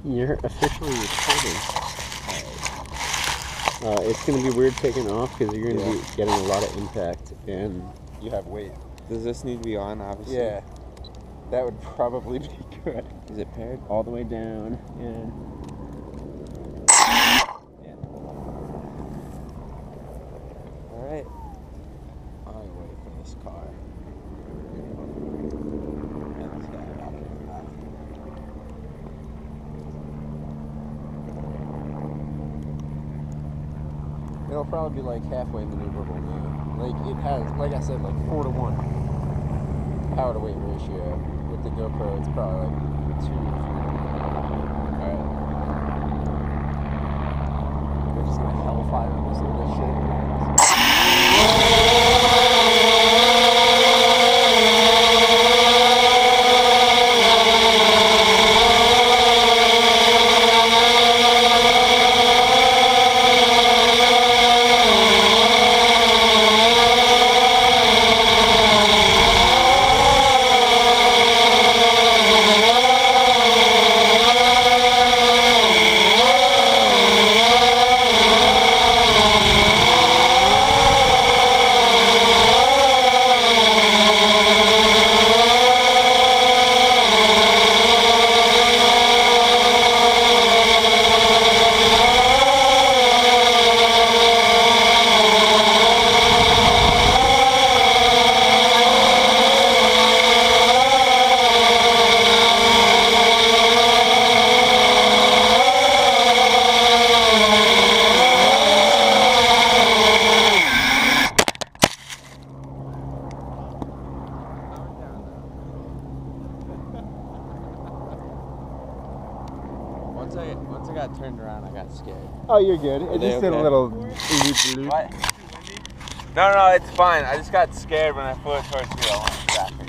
You're officially recording. It's going to be weird taking off because you're going to be getting a lot of impact and you have weight. Does this need to be on, obviously? Yeah. That would probably be good. Is it paired? All the way down. Yeah. All right. I'm waiting for this car. And this guy out there. It'll probably be like halfway maneuverable now. Like it has, like I said, like 4-to-1 power to weight ratio. With the GoPro, it's probably like 2 or 3. Alright. We're just gonna hellfire this little shit. Once I got turned around, I got scared. Oh, you're good. It just did a little loop. What? No, it's fine. I just got scared when I flew it towards you. I wanted traffic.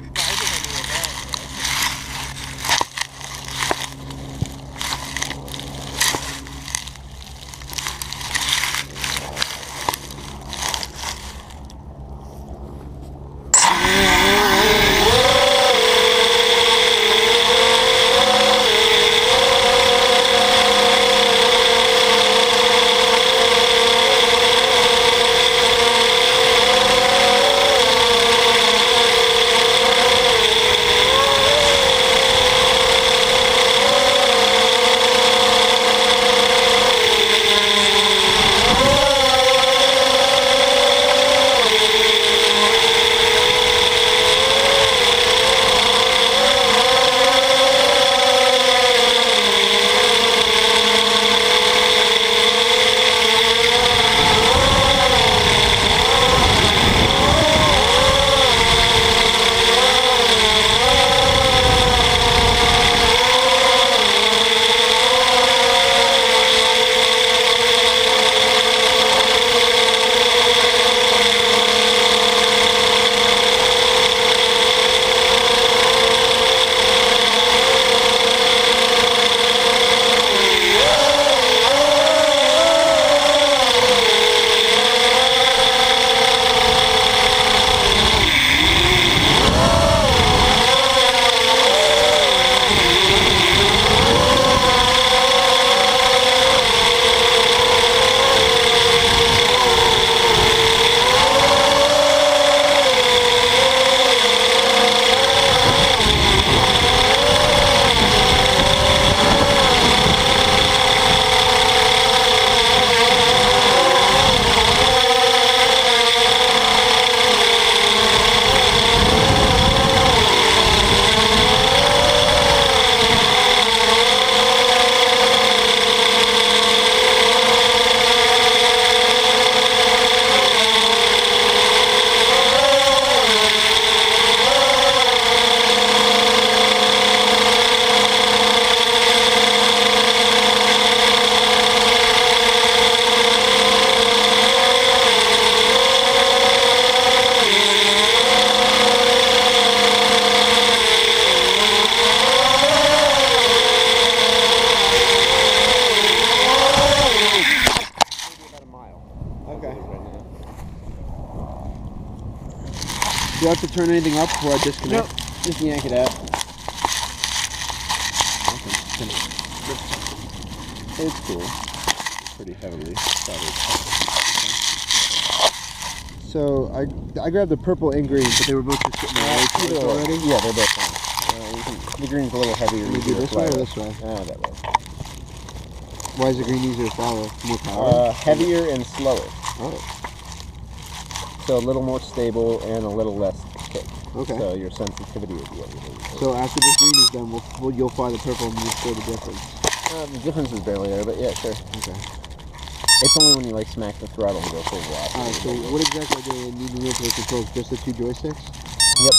Do I have to turn anything up before I disconnect? Nope. Just yank it out. Okay. It's cool. It's pretty heavily soldered. So I grabbed the purple and green, but they were both just sitting there already. Yeah, they're both fine. The green's a little heavier. Can we do this way or this way? That way. Why is the green easier to follow? More power? Heavier and slower. Oh. So a little more stable and a little less kick. Okay. So your sensitivity will be everything. So after this green is done, you'll fly the purple and you'll show the difference. The difference is barely there, but yeah, sure. Okay. It's only when you like smack the throttle and go full blast. Alright, so what exactly do you need to do for the controls? Just the 2 joysticks? Yep.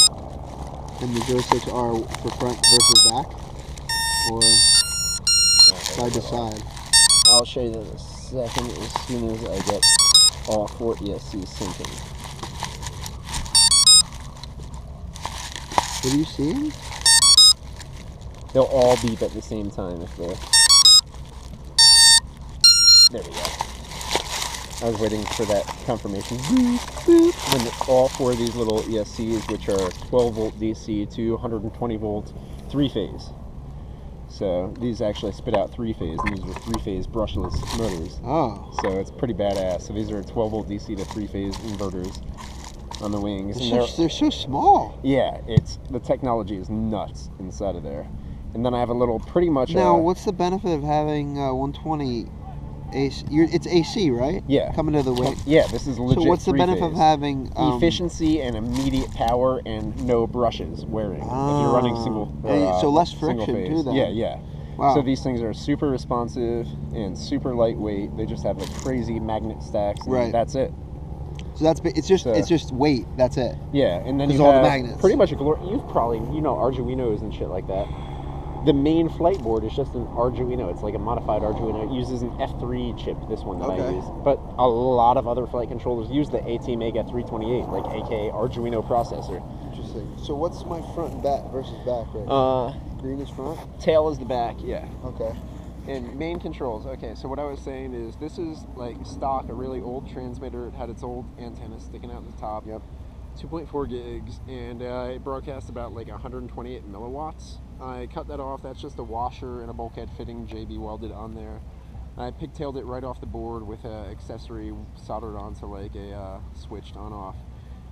And the joysticks are for front versus back? Or side to side? I'll show you that in a second as soon as I get all 4 ESCs syncing. What are you seeing? They'll all beep at the same time if they're... There we go. I was waiting for that confirmation. Boop, boop. When all 4 of these little ESCs, which are 12 volt DC to 120 volt 3-phase. So these actually spit out 3-phase, and these are 3-phase brushless motors. Oh. So it's pretty badass. So these are 12 volt DC to 3-phase inverters on the wings. They're so small. Yeah, the technology is nuts inside of there. And then I have a little pretty much... Now, what's the benefit of having 120 AC? It's AC, right? Yeah. Coming to the wing. Yeah, this is legit. So what's the benefit of 3-phase. having... efficiency and immediate power and no brushes wearing. If you're running single... so less friction too then. Yeah, yeah. Wow. So these things are super responsive and super lightweight. They just have like crazy magnet stacks. And right. That's it. So it's just weight. That's it. Yeah, and then you all have the magnets. Pretty much you've probably Arduinos and shit like that. The main flight board is just an Arduino. It's like a modified Arduino. It uses an F3 chip, this one that I use. But a lot of other flight controllers use the ATmega 328, like aka Arduino processor. Interesting. So what's my front and back versus back right? Green is front? Tail is the back, yeah. Okay. And main controls. Okay, so what I was saying is this is like stock, a really old transmitter. It had its old antenna sticking out the top. Yep. 2.4 gigs, and it broadcast about like 128 milliwatts. I cut that off. That's just a washer and a bulkhead fitting JB welded on there. I pigtailed it right off the board with an accessory soldered onto like a switched on off.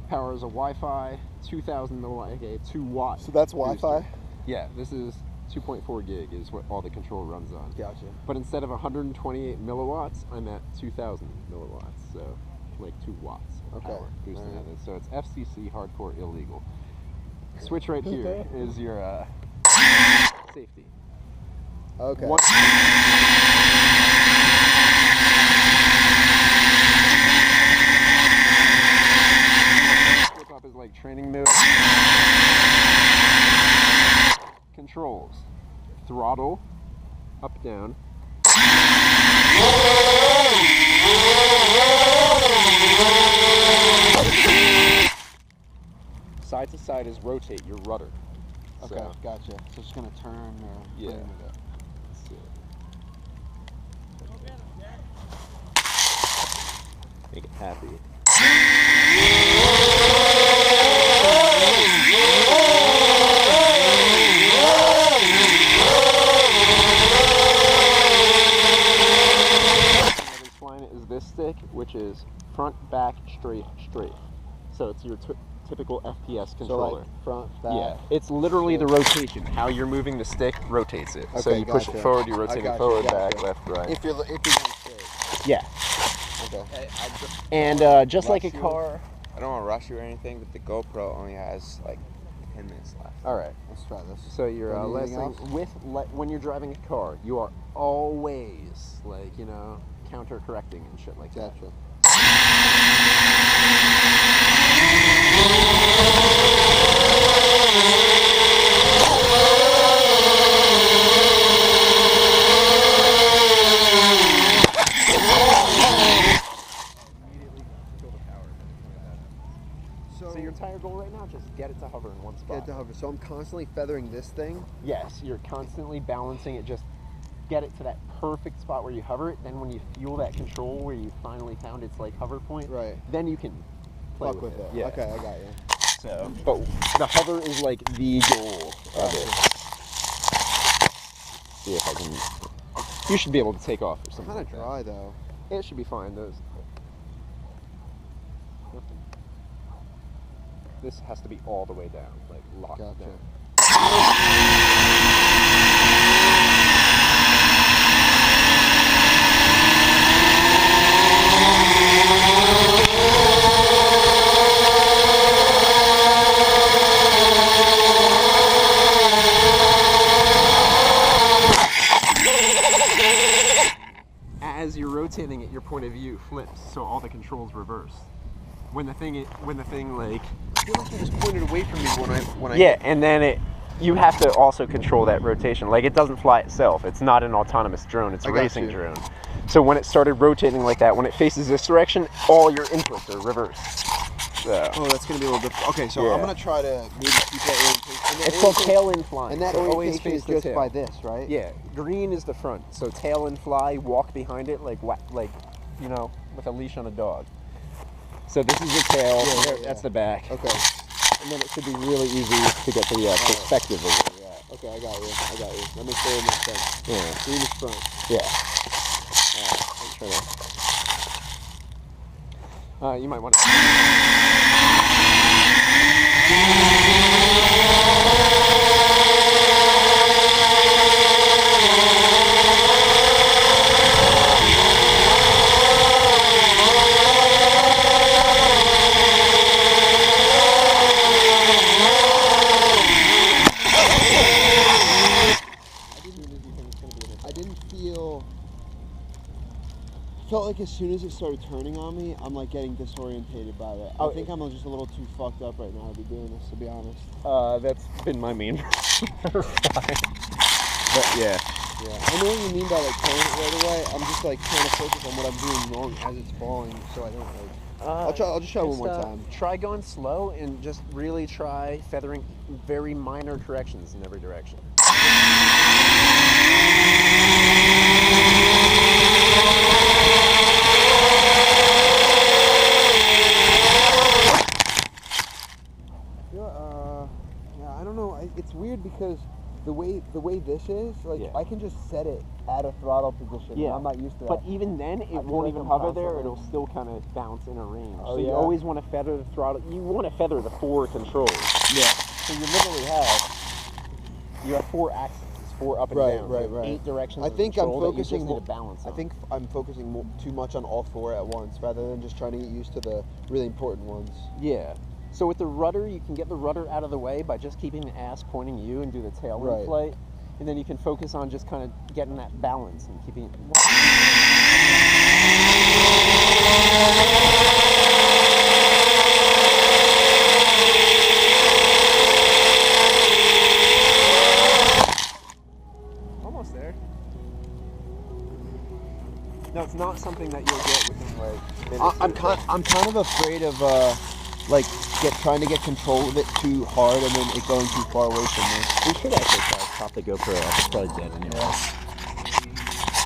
Powers a Wi-Fi, 2,000 milliwatt, okay, 2 watt. So that's Wi-Fi? Booster. Yeah, this is 2.4 gig is what all the control runs on. Gotcha. But instead of 128 milliwatts, I'm at 2,000 milliwatts, so like 2 watts of power boosting out of it. So it's FCC hardcore illegal. Switch right here is your safety. Okay. Flip up is like training mode. Controls. Throttle, up, down. Side to side is rotate your rudder. Okay, So, gotcha. So it's going to turn or Yeah. play with it. let's see. Make it happy. Flying it is this stick, which is front, back, strafe, strafe. So it's your typical FPS controller. So like front, back. Yeah, it's literally the rotation. How you're moving the stick rotates it. So Okay, you push gotcha. it forward, you rotate it Gotcha, forward, gotcha. back, left, right. If you're going straight. Yeah. Okay. And just like a rush you. car. I don't want to rush you or anything, but the GoPro only has like 10 minutes left. All right. Let's try this. So your last Anything thing when you're driving a car, you are always like counter correcting and shit like that. Gotcha. So your entire goal right now, just get it to hover in one spot. Get to hover. So I'm constantly feathering this thing. Yes, you're constantly balancing it. Just get it to that perfect spot where you hover it. Then when you feel that control where you finally found its like hover point, Right. then you can play Fuck with it. Yeah. Okay, I got you. So, but the hover is like the goal of it. See if I can You should be able to take off or something. Kind of like dry though. that. It should be fine. This has to be all the way down, like locked Gotcha. down. As you're rotating it, your point of view flips, so all the controls reverse. When the thing like, I feel like you just pointed away from me when I. yeah, and then you have to also control that rotation. Like, it doesn't fly itself. It's not an autonomous drone. It's a racing drone. So when it started rotating like that, when it faces this direction, all your inputs are reversed. So. Oh, that's gonna be a little different. Okay, so Yeah. I'm gonna try to maybe keep that orientation. It's called tail in flying. And that so always orientation face is the just tail. by this, right? Yeah, green is the front. So tail and fly, walk behind it like you know, with a leash on a dog. So this is your tail. Yeah. That's the back. Okay. And then it should be really easy to get the perspective of where you're at. Okay, I got you. That makes very much sense. Yeah. Green is front. Yeah. I'm trying to. You might want to. Felt like as soon as it started turning on me, I'm like getting disorientated by it. I think I'm just a little too fucked up right now to be doing this, to be honest. That's been my main problem. But yeah. I know what you mean by like playing it right away. I'm just like trying to focus on what I'm doing wrong as it's falling, so I don't like. I'll just try one more time. Try going slow and just really try feathering very minor corrections in every direction. I don't know. It's weird because the way this is, like, I can just set it at a throttle position. Yeah. And I'm not used to that. But even then, it won't even hover there. It'll still kind of bounce in a range. Oh, so you always want to feather the throttle. You want to feather the 4 controls. Yeah. So you literally have 4 axes, 4 up and down. Right. 8 directions. I think I'm focusing that you just need more. to balance I on. think I'm focusing too much on all 4 at once, rather than just trying to get used to the really important ones. Yeah. So with the rudder, you can get the rudder out of the way by just keeping the ass pointing you and do the tailwind flight. And then you can focus on just kind of getting that balance and keeping it. Almost there. No, it's not something that you'll get within like minutes. I'm kind of afraid of like trying to get control of it too hard and then it going too far away from me. We should actually try to pop the GoPro off. It's probably dead anyway.